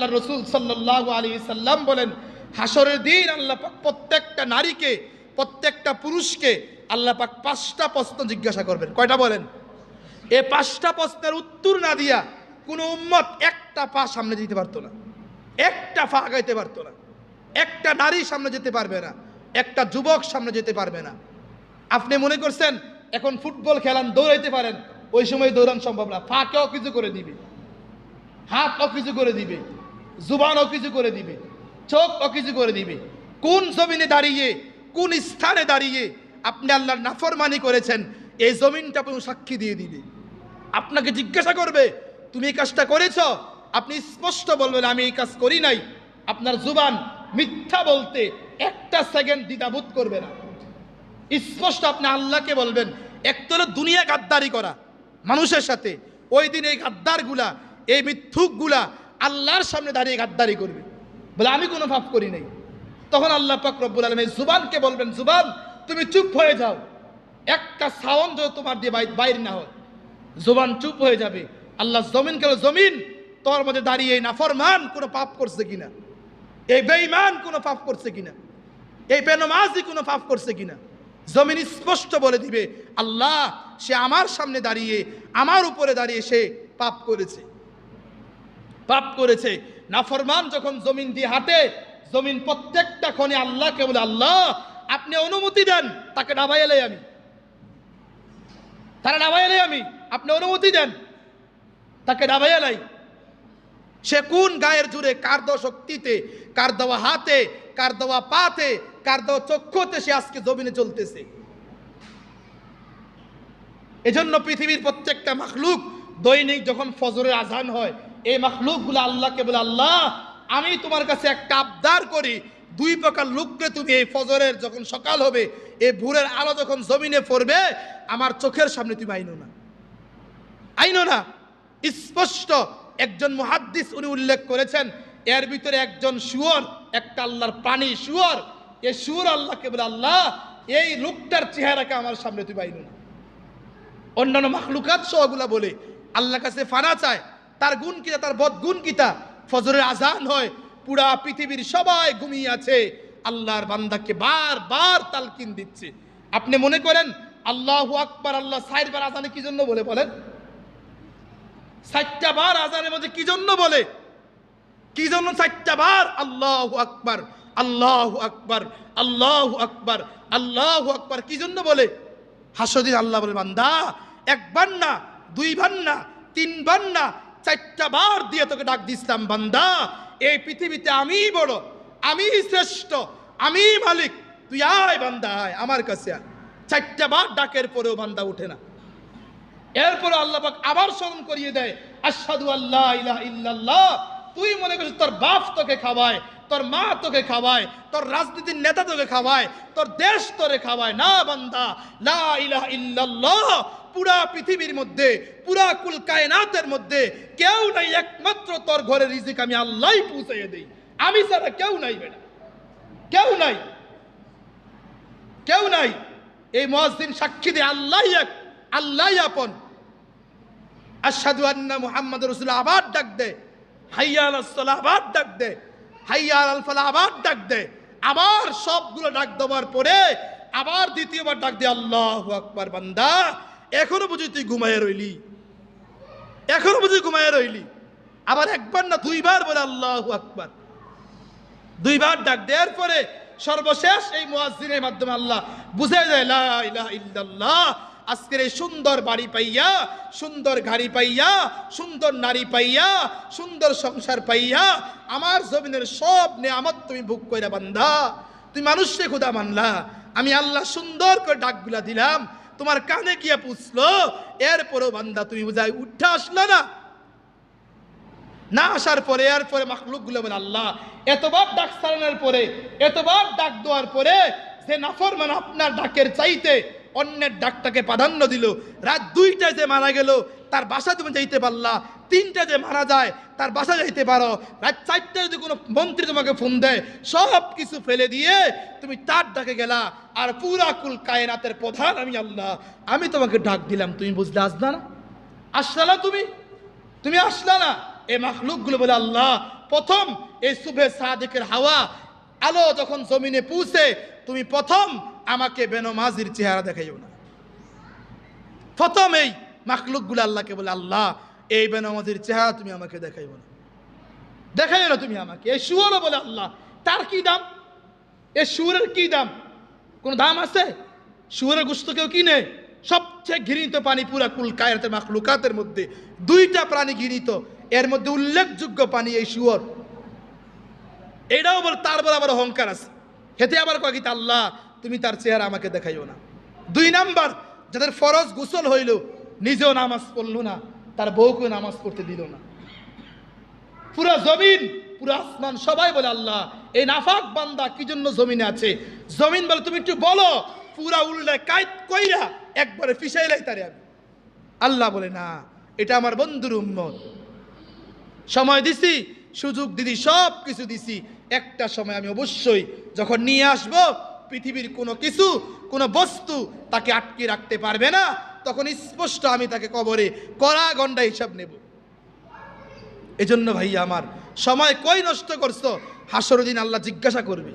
আল্লাহ রসুল সাল্লাল্লাহু আলাইহি সাল্লাম বলেন, হাসরের দিন আল্লাহ পাক প্রত্যেকটা নারীকে, প্রত্যেকটা পুরুষকে আল্লাহ পাক 5টা প্রশ্ন জিজ্ঞাসা করবেন। কয়টা বলেন? এই 5টা প্রশ্নের উত্তর না দিয়া কোনো উম্মত একটা পা সামনে যেতে পারতো না, একটা পা আগাইতে পারতো না, একটা নারী সামনে যেতে পারবে না, একটা যুবক সামনে যেতে পারবে না। আপনি মনে করছেন এখন ফুটবল খেলান, দৌড়াইতে পারেন, ওই সময় দৌড়ান সম্ভব না। ফাঁকে অকিছু করে দিবে, হাত অকিছু করে দিবে, জুবান অকিছু করে দিবে, চোখ অকিছু করে দিবে। কোন জমিনে দাঁড়িয়ে, কোন স্থানে দাঁড়িয়ে আপনি আল্লাহর নাফরমানি করেছেন, এই জমিনটা পুরো সাক্ষী দিয়ে দিবে। আপনাকে জিজ্ঞাসা করবে, তুমি এই কাজটা করেছ? আপনি স্পষ্ট বলবেন আমি এই কাজ করি নাই। আপনার জুবান মিথ্যা বলতে একটা সেকেন্ড দ্বিধাবোধ করবে না। স্পষ্ট আপনি আল্লাহকে বলবেন। একটা হলো দুনিয়া গাদ্দারি করা মানুষের সাথে, ওই দিন এই গাদ্দারগুলা, এই মিথ্যুকগুলা আল্লাহর সামনে দাঁড়িয়ে গাদ্দারি করবে, বলে আমি কোনো পাপ করি নাই। তখন আল্লাহ পাক রব্বুল আলামিন জুবানকে বলবেন, জুবান তুমি চুপ হয়ে যাও, একটা সাউন্ড যদি তোমার দিয়ে বাইর না হয়। জুবান চুপ হয়ে যাবে। আল্লাহ জমিনকে বলে, জমিন তোর মধ্যে দাঁড়িয়ে এই নাফরমান কোনো পাপ করছে কিনা, এই বেঈমান কোনো পাপ করছে কিনা, এই বেনমাজি কোনো পাপ করছে কিনা। জমিন স্পষ্ট বলে দিবে, আল্লাহ সে আমার সামনে দাঁড়িয়ে, আমার উপরে দাঁড়িয়ে সে পাপ করেছে, পাপ করেছে। নাফরমান যখন জমিন দিয়ে হাঁটে, জমিন প্রত্যেকটা ক্ষণে আল্লাহকে বলে, আল্লাহ আপনি অনুমতি দেন তাকে নামাই এলাই আমি, তারা নামাই এলাই আমি, আপনি অনুমতি দেন তাকে নামাই এলাই। সে কোন গায়ের জুড়ে, কার দেওয়া শক্তিতে, কার দেওয়া হাতে, কার দেওয়া পাতে, কার দেওয়া চক্ষুতে সে আজকে জমিনে চলতেছে। এজন্য পৃথিবীর প্রত্যেকটা মাখলুক দৈনিক যখন ফজরের আজান হয়, এই মাখলুকগুলো আল্লাহকে বলে, আল্লাহ আমি তোমার কাছে একটা আবদার করি, 2 প্রকার লোককে তুমি এই ফজরের যখন সকাল হবে, এই ভোরের আলো যখন জমিনে পড়বে, আমার চোখের সামনে তুমি আইনো না, আইনো না। স্পষ্ট একজন মুহাদ্দিস উনি উল্লেখ করেছেন, এর ভিতরে একজন শুয়োর, একটা আল্লাহর প্রাণী শুয়োর, এই শুয়োর আল্লাহকে বলে, আল্লাহ এই লোকটার চেহারাকে আমার সামনে তুমি আইনো না। অন্যান্য মাখলুকাত সহগুলা বলে আল্লাহর কাছে ফানা চায়, তার গুণ কিতা, তার বদগুণ কিতা। ফজরের আজান হয়, পুরা পৃথিবীর সবাই ঘুমিয়ে আছে, আল্লাহর বান্দাকে বারবার তালকিন দিচ্ছে। আপনি মনে করেন আল্লাহু আকবার, আল্লাহ 4 বার আজানে কি জন্য বলে বলেন? 4টা বার আজানের মধ্যে কি জন্য বলে? কি জন্য 4টা বার আল্লাহু আকবার, আল্লাহু আকবার, আল্লাহু আকবার, আল্লাহু আকবার কি জন্য বলে? হাসদিন আল্লাহ বলে, বান্দা 1 বার না, 2 বার না, 3 বার না, 4টা বার দিয়ে তোকে ডাক দিছিলাম, বান্দা এই পৃথিবীতে আমিই বড়, আমিই শ্রেষ্ঠ, আমিই মালিক, তুই আয় বান্দা আয় আমার কাছে আয়। 4টা বার ডাকের পরেও বান্দা উঠে না। এরপরে আল্লাহ পাক আবার স্মরণ করিয়ে দেয়, আশহাদু আল্লা ইলাহা ইল্লাল্লাহ। তুই মনে করছিস তোর বাপ তোকে খাওয়ায়, তোর মা তোকে খাওয়ায়, তোর রাজনীতির নেতা তোকে খাওয়ায়, তোর দেশ তোরে খাওয়ায় না। বান্দা লা ইলাহা ইল্লাল্লাহ, পুরা পৃথিবীর মধ্যে, পুরা কুল কায়নাতের মধ্যে কেউ নাই, একমাত্র তোর ঘরে রিজিক আমি আল্লাহই পৌঁছাইয়ে দেই, আমি ছাড়া কেউ নাই বেটা, কেউ নাই, কেউ নাই। এই মুয়াজ্জিন সাক্ষী দিয়ে আল্লাহই এক, আল্লাহই আপন। আশহাদু আন্না মুহাম্মাদুর রাসূলুল্লাহ আবার ডাক দে, হাইয়া আলাস সালাহ আবার ডাক দে, হাইয়া আলাল ফালাহ আবার ডাক দে। আবার সবগুলো ডাক দেওয়ার পরে আবার দ্বিতীয়বার ডাক দে, আল্লাহু আকবার। বান্দা এখনো বুঝি তুই ঘুমায়ে রইলি, এখনো বুঝি ঘুমায়ে রইলি। আবার 1 বার না 2 বার বলে আল্লাহু আকবার, 2 বার ডাক দেওয়ার পরে সর্বশেষ এই মুয়াজ্জিনের মাধ্যমে আল্লাহ বুঝাই দেয়, লা ইলাহা ইল্লাল্লাহ। আজকের এই সুন্দর বাড়ি পাইয়া, সুন্দর গাড়ি পাইয়া, সুন্দর নারী পাইয়া, সুন্দর সংসার পাইয়া, আমার জমিনের সব নেয়ামত তুমি ভোগ কইরা বান্দা তুই মানুষকে খোদা মানলা, আমি আল্লাহ সুন্দর করে ডাকগুলা দিলাম, তোমার কানে গিয়ে পুছলো, এরপরও বান্দা তুমি বুঝাই উঠে আসলো না। না আসার পরে এরপরে মাখলুকগুলো বলে, আল্লাহ এতবার ডাক সারানোর পরে, এতবার ডাক দেওয়ার পরে যে নাফরমান আপনার ডাকের চাইতে অন্যের ডাকটাকে প্রাধান্য দিল, রাত 2টায় যে মারা গেল তার বাসা তুমি যাইতে পারলা, 3টা যে মারা যায় তার বাসা যাইতে পারো, রাত 4টায় যদি কোনো মন্ত্রী তোমাকে ফোন দেয় সব কিছু ফেলে দিয়ে তুমি তার ডাকে গেলা, আর পুরা কুল কায়নাতের প্রধান আমি আল্লাহ, আমি তোমাকে ডাক দিলাম, তুমি বুঝলে আসলা না, আসলা না, তুমি আসলা না। এই মাখলুকগুলো বলে, আল্লাহ প্রথম এই সুবহে সাদিকের হাওয়া আলো যখন জমিনে পৌঁছে তুমি প্রথম আমাকে বেনমাজির চেহারা দেখাইও না। প্রথম এই মাখলুকগুলো আল্লাহকে বলে, আল্লাহ এই বেনমাজির চেহারা তুমি আমাকে দেখাইও না, দেখাইও না তুমি আমাকে। এই শুয়োরও বলে আল্লাহ তার কি দাম, এই শুয়োরের কি দাম, কোনো দাম আছে? শুয়োরের গোশত কেউ কিনে? সবচেয়ে ঘৃণিত প্রাণী পুরা কুল কায়নাতের মাখলুকাতের মধ্যে দুইটা প্রাণী ঘৃণিত, এর মধ্যে উল্লেখযোগ্য প্রাণী এই শুয়োর। এটাও বলে তার বলে আবার অহংকার আছে, হেতে আবার কয় কি আল্লাহ তুমি তার চেহারা আমাকে দেখাইও না। দুই নাম্বার, যাদের ফরজ গোসল হইল নিজেও নামাজ পড়ল না, তার বউকে নামাজ পড়তে দিল না। পুরা জমিন পুরা আসমান সবাই বলে আল্লাহ এই নাফাক বান্দা কি জন্য জমিনে আছে? জমিন বলে তুমি একটু বলো, পুরা উল্টায় কায়ত কইরা একবারে ফিসাইলাই তারে আমি। আল্লাহ বলে না, এটা আমার বন্ধুর উম্মত, সময় দিছি, সুযোগ দিদি, সব কিছু দিছি, একটা সময় আমি অবশ্যই যখন নিয়ে আসব পৃথিবীর কোনো কিছু কোনো বস্তু তাকে আটকে রাখতে পারবে না, তখন স্পষ্ট আমি তাকে কবরে কড়া গন্ডা হিসাব নেব। এজন্য ভাই আমার, সময় কই নষ্ট করছো? হাসরের দিন আল্লাহ জিজ্ঞাসা করবে।